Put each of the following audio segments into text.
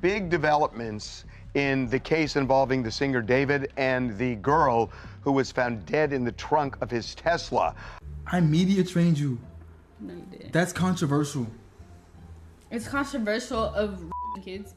big developments in the case involving the singer David and the girl who was found dead in the trunk of his Tesla. I media trained you. No, you didn't. That's controversial. It's controversial of kids.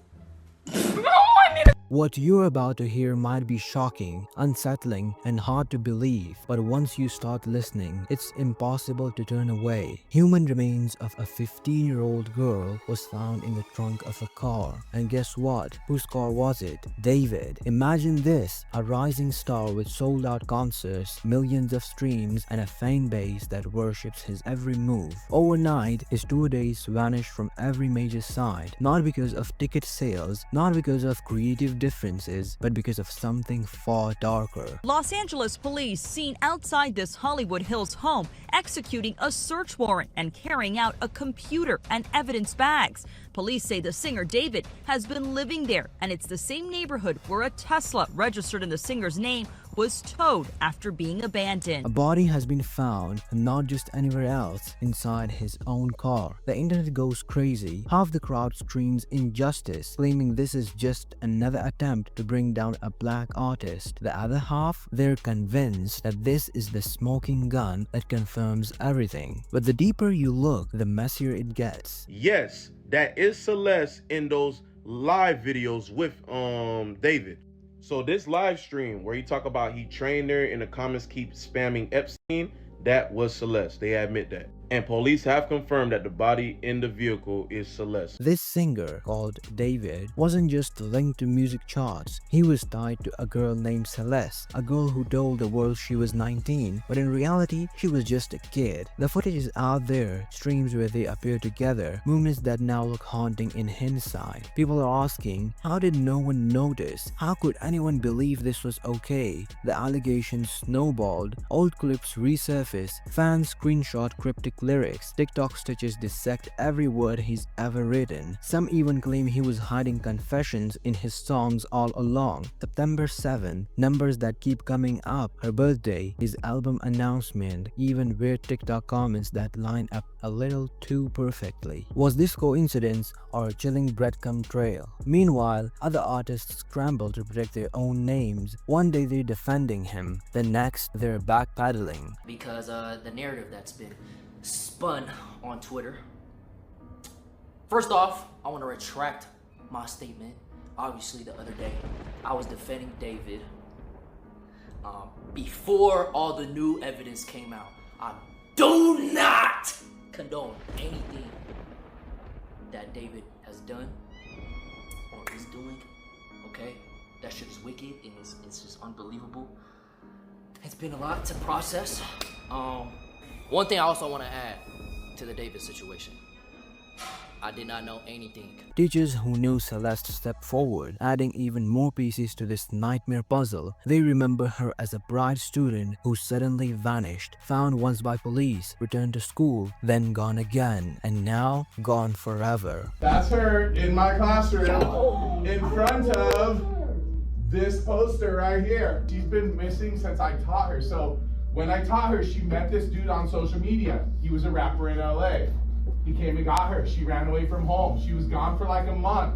What you're about to hear might be shocking, unsettling, and hard to believe, but once you start listening, it's impossible to turn away. Human remains of a 15-year-old girl was found in the trunk of a car. And guess what? Whose car was it? David. Imagine this, a rising star with sold-out concerts, millions of streams, and a fan base that worships his every move. Overnight, his tour dates vanished from every major site, not because of ticket sales, not because of creative differences, but because of something far darker. Los Angeles police seen outside this Hollywood Hills home executing a search warrant and carrying out a computer and evidence bags. Police say the singer David has been living there, and it's the same neighborhood where a Tesla registered in the singer's name was towed after being abandoned. A body has been found, and not just anywhere else, inside his own car. The internet goes crazy. Half the crowd screams injustice, claiming this is just another attempt to bring down a black artist. The other half, they're convinced that this is the smoking gun that confirms everything. But the deeper you look, the messier it gets. Yes, that is Celeste in those live videos with David. So this live stream where he talk about he trained her and the comments keep spamming Epstein, that was Celeste. They admit that. And police have confirmed that the body in the vehicle is Celeste. This singer, called David, wasn't just linked to music charts. He was tied to a girl named Celeste, a girl who told the world she was 19, but in reality, she was just a kid. The footage is out there, streams where they appear together, movements that now look haunting in hindsight. People are asking, how did no one notice? How could anyone believe this was okay? The allegations snowballed, old clips resurface, fans screenshot cryptic lyrics, TikTok stitches dissect every word he's ever written. Some even claim he was hiding confessions in his songs all along. September 7, numbers that keep coming up, her birthday, his album announcement, even weird TikTok comments that line up a little too perfectly. Was this coincidence or a chilling breadcrumb trail? Meanwhile, other artists scramble to protect their own names. One day they're defending him, the next they're backpedaling. Because the narrative that's been spun on Twitter. First off, I want to retract my statement. Obviously, the other day, I was defending David before all the new evidence came out. I do not condone anything that David has done or is doing. Okay, that shit is wicked and it's just unbelievable. It's been a lot to process. One thing I also want to add to the David situation. I did not know anything. Teachers who knew Celeste stepped forward, adding even more pieces to this nightmare puzzle. They remember her as a bright student who suddenly vanished, found once by police, returned to school, then gone again, and now gone forever. That's her in my classroom in front of this poster right here. She's been missing since I taught her. So when I taught her, she met this dude on social media. He was a rapper in LA. He came and got her. She ran away from home. She was gone for like a month.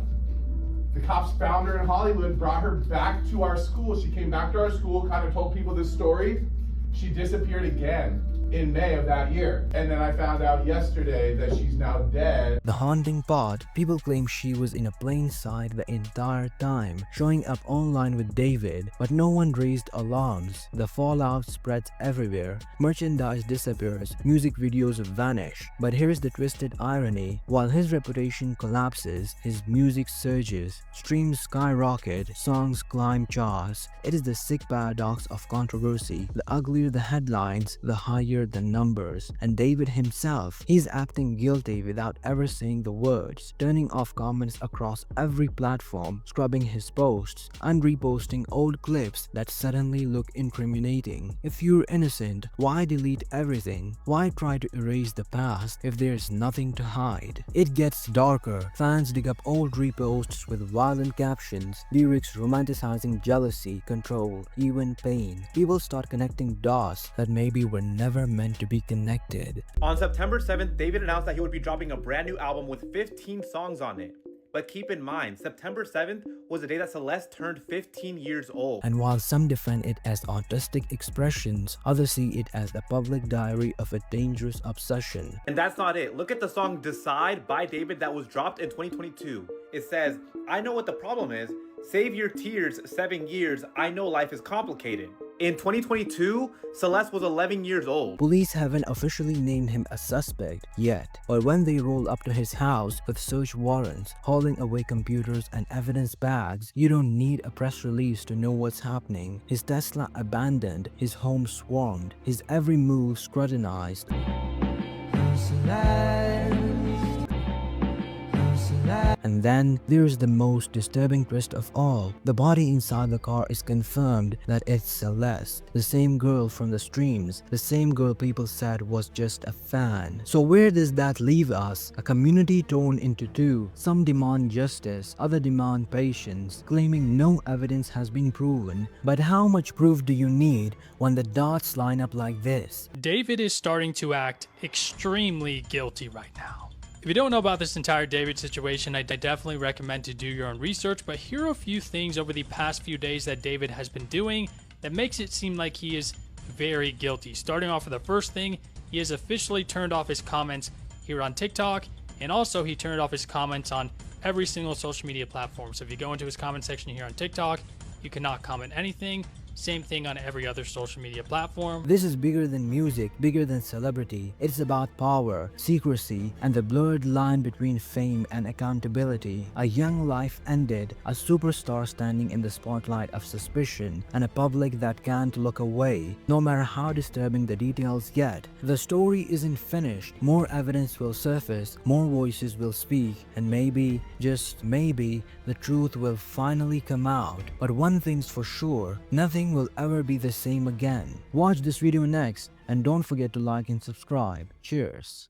The cops found her in Hollywood, brought her back to our school. She came back to our school, kind of told people this story. She disappeared again in May of that year. And then I found out yesterday that she's now dead. The haunting part, people claim she was in a plain sight the entire time, showing up online with David, but no one raised alarms. The fallout spreads everywhere, merchandise disappears, music videos vanish. But here's the twisted irony, while his reputation collapses, his music surges, streams skyrocket, songs climb charts. It is the sick paradox of controversy. The uglier the headlines, the higher the numbers. And David himself, he's acting guilty without ever saying the words, turning off comments across every platform, scrubbing his posts, and reposting old clips that suddenly look incriminating. If you're innocent, why delete everything? Why try to erase the past if there's nothing to hide? It gets darker. Fans dig up old reposts with violent captions, lyrics romanticizing jealousy, control, even pain. People start connecting dots that maybe were never meant to be connected. On September 7th, David announced that he would be dropping a brand new album with 15 songs on it. But keep in mind, September 7th was the day that Celeste turned 15 years old. And while some defend it as artistic expressions, others see it as a public diary of a dangerous obsession. And that's not it. Look at the song Decide by David that was dropped in 2022. It says, I know what the problem is. Save your tears, 7 years. I know life is complicated. In 2022, Celeste was 11 years old. Police haven't officially named him a suspect yet, but when they roll up to his house with search warrants, hauling away computers and evidence bags, you don't need a press release to know what's happening. His Tesla abandoned, his home swarmed, his every move scrutinized. And then there's the most disturbing twist of all. The body inside the car is confirmed that it's Celeste, the same girl from the streams, the same girl people said was just a fan. So where does that leave us? A community torn into two. Some demand justice, others demand patience, claiming no evidence has been proven. But how much proof do you need when the dots line up like this? David is starting to act extremely guilty right now. If you don't know about this entire David situation, I definitely recommend to do your own research, but here are a few things over the past few days that David has been doing that makes it seem like he is very guilty. Starting off with the first thing, he has officially turned off his comments here on TikTok, and also he turned off his comments on every single social media platform. So if you go into his comment section here on TikTok, you cannot comment anything. Same thing on every other social media platform. This is bigger than music, bigger than celebrity. It's about power, secrecy, and the blurred line between fame and accountability. A young life ended, a superstar standing in the spotlight of suspicion, and a public that can't look away, no matter how disturbing the details get. The story isn't finished. More evidence will surface, more voices will speak, and maybe, just maybe, the truth will finally come out. But one thing's for sure, nothing will ever be the same again. Watch this video next, and don't forget to like and subscribe. Cheers.